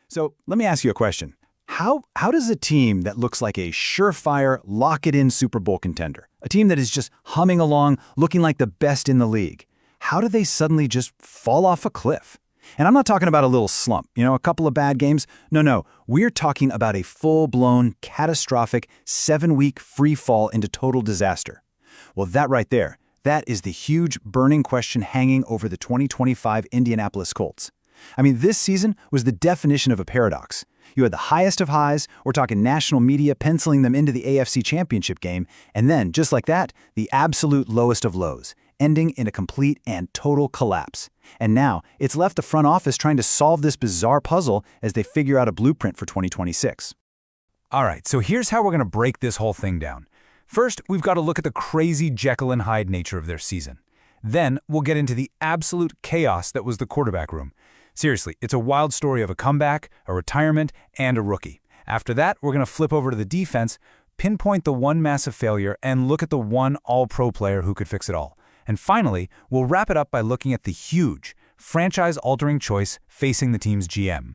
So let me ask you a question. How does a team that looks like a surefire, lock-it-in Super Bowl contender, a team that is just humming along, looking like the best in the league, how do they suddenly just fall off a cliff? And I'm not talking about a little slump, a couple of bad games. No, we're talking about a full-blown, catastrophic, 7-week free fall into total disaster. Well, that right there, that is the huge burning question hanging over the 2025 Indianapolis Colts. I mean, this season was the definition of a paradox. You had the highest of highs, we're talking national media penciling them into the AFC Championship game, and then, just like that, the absolute lowest of lows, ending in a complete and total collapse. And now, it's left the front office trying to solve this bizarre puzzle as they figure out a blueprint for 2026. All right, so here's how we're going to break this whole thing down. First, we've got to look at the crazy Jekyll and Hyde nature of their season. Then, we'll get into the absolute chaos that was the quarterback room. Seriously, it's a wild story of a comeback, a retirement, and a rookie. After that, we're going to flip over to the defense, pinpoint the one massive failure, and look at the one all-pro player who could fix it all. And finally, we'll wrap it up by looking at the huge, franchise-altering choice facing the team's GM.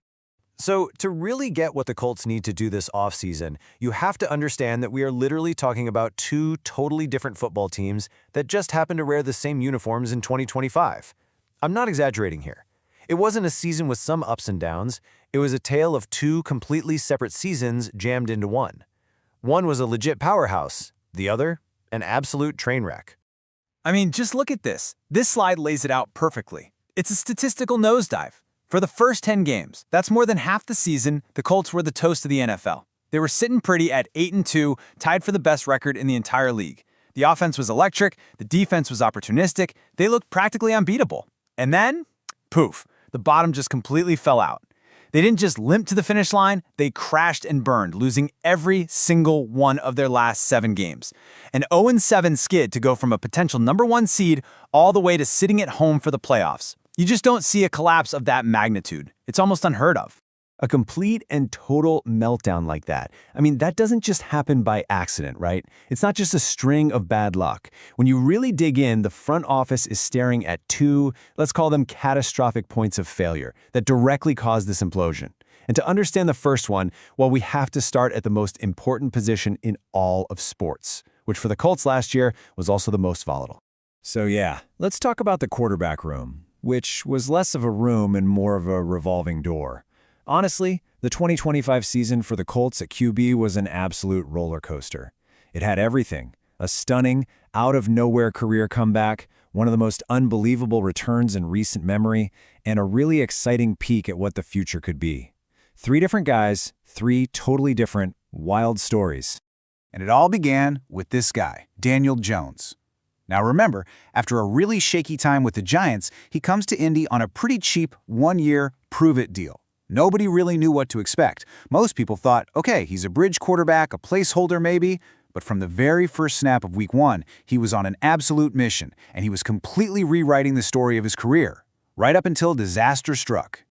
So, to really get what the Colts need to do this offseason, you have to understand that we are literally talking about two totally different football teams that just happen to wear the same uniforms in 2025. I'm not exaggerating here. It wasn't a season with some ups and downs. It was a tale of two completely separate seasons jammed into one. One was a legit powerhouse, the other, an absolute train wreck. I mean, just look at this. This slide lays it out perfectly. It's a statistical nosedive. For the first 10 games, that's more than half the season, the Colts were the toast of the NFL. They were sitting pretty at 8-2, tied for the best record in the entire league. The offense was electric, the defense was opportunistic, they looked practically unbeatable. And then, poof, the bottom just completely fell out. They didn't just limp to the finish line, they crashed and burned, losing every single one of their last 7 games. An 0-7 skid to go from a potential #1 seed all the way to sitting at home for the playoffs. You just don't see a collapse of that magnitude. It's almost unheard of. A complete and total meltdown like that. I mean, that doesn't just happen by accident, right? It's not just a string of bad luck. When you really dig in, the front office is staring at two, let's call them catastrophic points of failure that directly caused this implosion. And to understand the first one, well, we have to start at the most important position in all of sports, which for the Colts last year was also the most volatile. So yeah, let's talk about the quarterback room, which was less of a room and more of a revolving door. Honestly, the 2025 season for the Colts at QB was an absolute roller coaster. It had everything: a stunning, out-of-nowhere career comeback, one of the most unbelievable returns in recent memory, and a really exciting peek at what the future could be. 3 different guys, 3 totally different, wild stories. And it all began with this guy, Daniel Jones. Now remember, after a really shaky time with the Giants, he comes to Indy on a pretty cheap 1-year prove-it deal. Nobody really knew what to expect. Most people thought, okay, he's a bridge quarterback, a placeholder maybe, but from the very first snap of Week 1, he was on an absolute mission, and he was completely rewriting the story of his career, right up until disaster struck.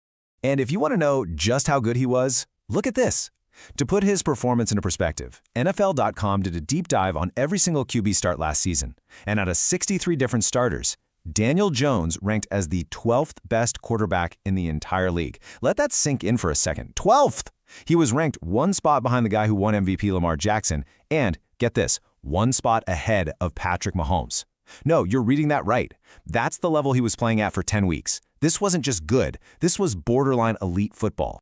And if you want to know just how good he was, look at this. To put his performance into perspective, NFL.com did a deep dive on every single QB start last season, and out of 63 different starters, Daniel Jones ranked as the 12th best quarterback in the entire league. Let that sink in for a second. 12th! He was ranked 1 spot behind the guy who won MVP Lamar Jackson, and, get this, 1 spot ahead of Patrick Mahomes. No, you're reading that right. That's the level he was playing at for 10 weeks. This wasn't just good. This was borderline elite football.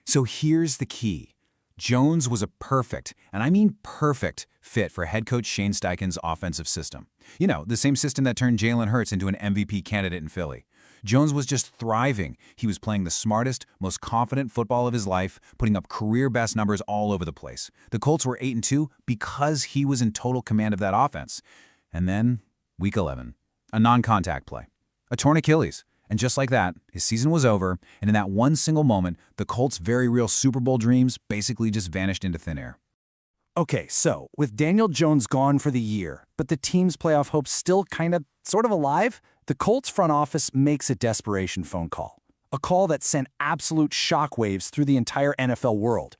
So here's the key. Jones was a perfect, and I mean perfect, fit for head coach Shane Steichen's offensive system. You know, the same system that turned Jalen Hurts into an MVP candidate in Philly. Jones was just thriving. He was playing the smartest, most confident football of his life, putting up career-best numbers all over the place. The Colts were 8-2 because he was in total command of that offense. And then, Week 11, a non-contact play, a torn Achilles. And just like that, his season was over, and in that one single moment, the Colts' very real Super Bowl dreams basically just vanished into thin air. Okay, so with Daniel Jones gone for the year, but the team's playoff hopes still sort of alive, the Colts front office makes a desperation phone call. A call that sent absolute shockwaves through the entire NFL world.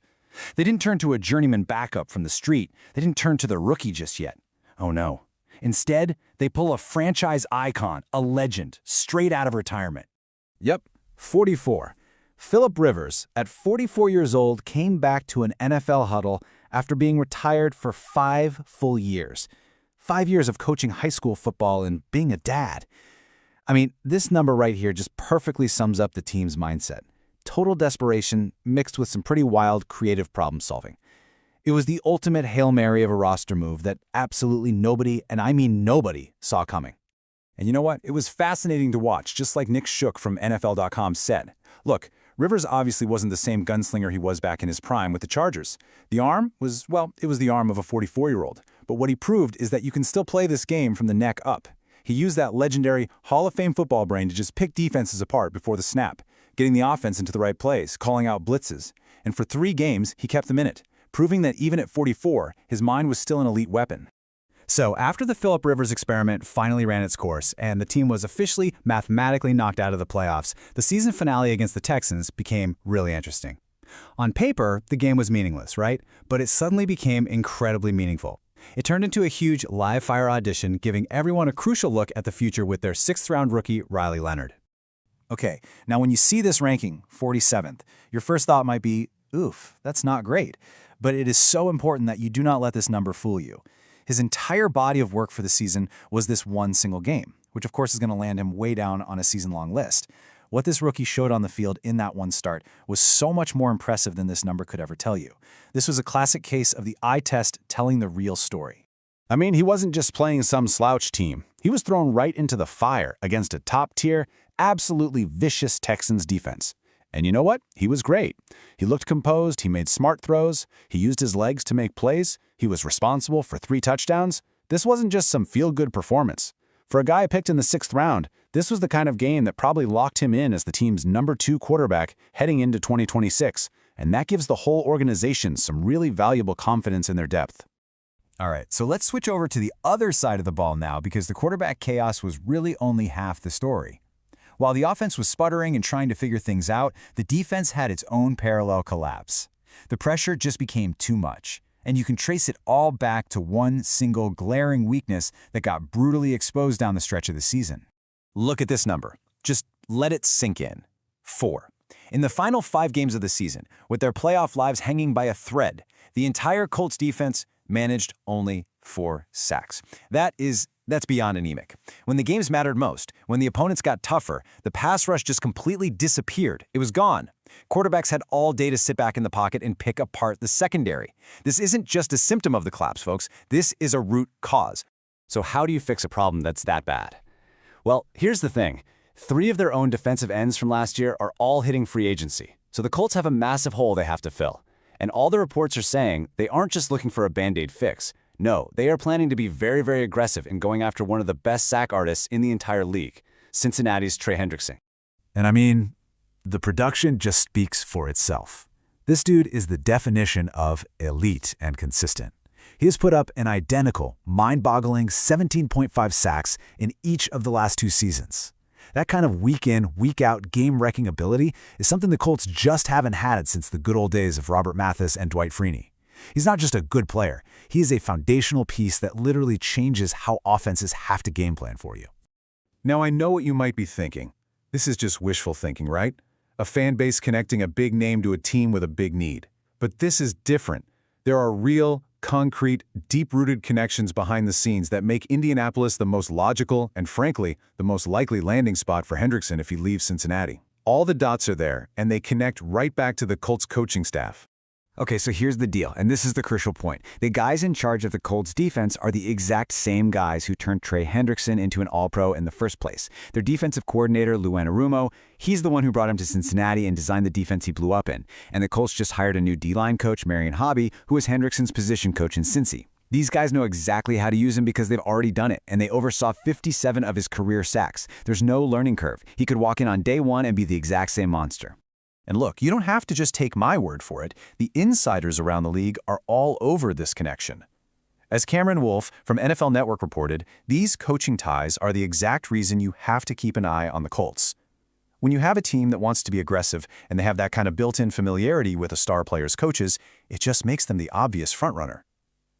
They didn't turn to a journeyman backup from the street. They didn't turn to their rookie just yet. Oh no. Instead, they pull a franchise icon, a legend, straight out of retirement. Yep, 44. Philip Rivers, at 44 years old, came back to an NFL huddle after being retired for 5 full years. 5 years of coaching high school football and being a dad. I mean, this number right here just perfectly sums up the team's mindset. Total desperation mixed with some pretty wild creative problem solving. It was the ultimate Hail Mary of a roster move that absolutely nobody, and I mean nobody, saw coming. And you know what? It was fascinating to watch, just like Nick Shook from NFL.com said. Look, Rivers obviously wasn't the same gunslinger he was back in his prime with the Chargers. The arm was, well, it was the arm of a 44-year-old. But what he proved is that you can still play this game from the neck up. He used that legendary Hall of Fame football brain to just pick defenses apart before the snap, getting the offense into the right plays, calling out blitzes. And for 3 games, he kept them in it, proving that even at 44, his mind was still an elite weapon. So after the Philip Rivers experiment finally ran its course and the team was officially mathematically knocked out of the playoffs, the season finale against the Texans became really interesting. On paper, the game was meaningless, right? But it suddenly became incredibly meaningful. It turned into a huge live-fire audition, giving everyone a crucial look at the future with their 6th-round rookie, Riley Leonard. Okay, now when you see this ranking, 47th, your first thought might be, oof, that's not great. But it is so important that you do not let this number fool you. His entire body of work for the season was this one single game, which of course is going to land him way down on a season-long list. What this rookie showed on the field in that one start was so much more impressive than this number could ever tell you. This was a classic case of the eye test telling the real story. I mean, he wasn't just playing some slouch team. He was thrown right into the fire against a top-tier, absolutely vicious Texans defense. And you know what? He was great. He looked composed, he made smart throws, he used his legs to make plays, he was responsible for 3 touchdowns. This wasn't just some feel-good performance. For a guy picked in the 6th round, this was the kind of game that probably locked him in as the team's number 2 quarterback heading into 2026, and that gives the whole organization some really valuable confidence in their depth. All right, so let's switch over to the other side of the ball now because the quarterback chaos was really only half the story. While the offense was sputtering and trying to figure things out, the defense had its own parallel collapse. The pressure just became too much, and you can trace it all back to one single glaring weakness that got brutally exposed down the stretch of the season. Look at this number. Just let it sink in. 4. In the final 5 games of the season, with their playoff lives hanging by a thread, the entire Colts defense managed only 4 sacks. That's beyond anemic. When the games mattered most, when the opponents got tougher, the pass rush just completely disappeared. It was gone. Quarterbacks had all day to sit back in the pocket and pick apart the secondary. This isn't just a symptom of the collapse, folks. This is a root cause. So how do you fix a problem that's that bad? Well, here's the thing. 3 of their own defensive ends from last year are all hitting free agency. So the Colts have a massive hole they have to fill. And all the reports are saying they aren't just looking for a Band-Aid fix. No, they are planning to be very, very aggressive in going after one of the best sack artists in the entire league, Cincinnati's Trey Hendrickson. And I mean, the production just speaks for itself. This dude is the definition of elite and consistent. He has put up an identical, mind-boggling 17.5 sacks in each of the last 2 seasons. That kind of week-in, week-out game-wrecking ability is something the Colts just haven't had since the good old days of Robert Mathis and Dwight Freeney. He's not just a good player, he is a foundational piece that literally changes how offenses have to game plan for you. Now I know what you might be thinking. This is just wishful thinking, right? A fan base connecting a big name to a team with a big need. But this is different. There are real, concrete, deep-rooted connections behind the scenes that make Indianapolis the most logical and, frankly, the most likely landing spot for Hendrickson if he leaves Cincinnati. All the dots are there, and they connect right back to the Colts coaching staff. Okay, so here's the deal, and this is the crucial point. The guys in charge of the Colts defense are the exact same guys who turned Trey Hendrickson into an All-Pro in the first place. Their defensive coordinator, Lou Anarumo, he's the one who brought him to Cincinnati and designed the defense he blew up in. And the Colts just hired a new D-line coach, Marion Hobby, who was Hendrickson's position coach in Cincy. These guys know exactly how to use him because they've already done it, and they oversaw 57 of his career sacks. There's no learning curve. He could walk in on day 1 and be the exact same monster. And look, you don't have to just take my word for it. The insiders around the league are all over this connection. As Cameron Wolfe from NFL Network reported, these coaching ties are the exact reason you have to keep an eye on the Colts. When you have a team that wants to be aggressive and they have that kind of built-in familiarity with a star player's coaches, it just makes them the obvious frontrunner.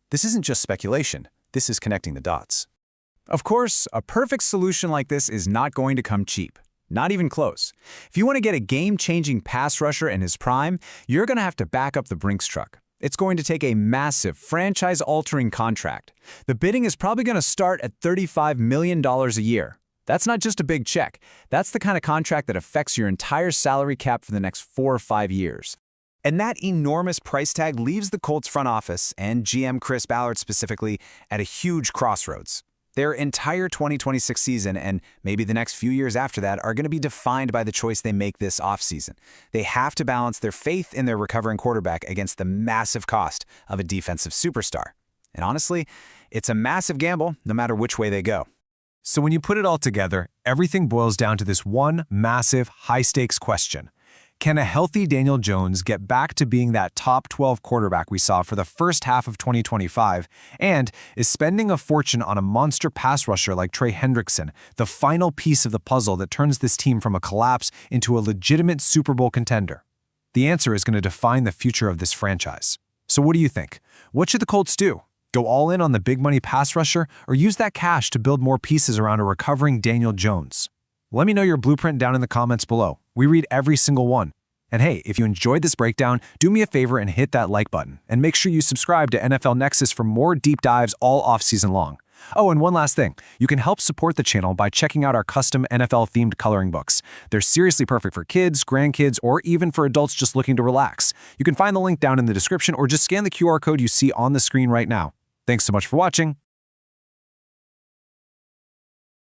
This isn't just speculation. This is connecting the dots. Of course, a perfect solution like this is not going to come cheap. Not even close. If you want to get a game-changing pass rusher in his prime, you're going to have to back up the Brinks truck. It's going to take a massive, franchise-altering contract. The bidding is probably going to start at $35 million a year. That's not just a big check. That's the kind of contract that affects your entire salary cap for the next 4 or 5 years. And that enormous price tag leaves the Colts front office, and GM Chris Ballard specifically, at a huge crossroads. Their entire 2026 season, and maybe the next few years after that, are going to be defined by the choice they make this offseason. They have to balance their faith in their recovering quarterback against the massive cost of a defensive superstar. And honestly, it's a massive gamble no matter which way they go. So when you put it all together, everything boils down to this one massive, high-stakes question. Can a healthy Daniel Jones get back to being that top 12 quarterback we saw for the first half of 2025? And is spending a fortune on a monster pass rusher like Trey Hendrickson the final piece of the puzzle that turns this team from a collapse into a legitimate Super Bowl contender? The answer is going to define the future of this franchise. So what do you think? What should the Colts do? Go all in on the big money pass rusher, or use that cash to build more pieces around a recovering Daniel Jones? Let me know your blueprint down in the comments below. We read every single one. And hey, if you enjoyed this breakdown, do me a favor and hit that like button. And make sure you subscribe to NFL Nexus for more deep dives all off-season long. Oh, and one last thing. You can help support the channel by checking out our custom NFL-themed coloring books. They're seriously perfect for kids, grandkids, or even for adults just looking to relax. You can find the link down in the description or just scan the QR code you see on the screen right now. Thanks so much for watching.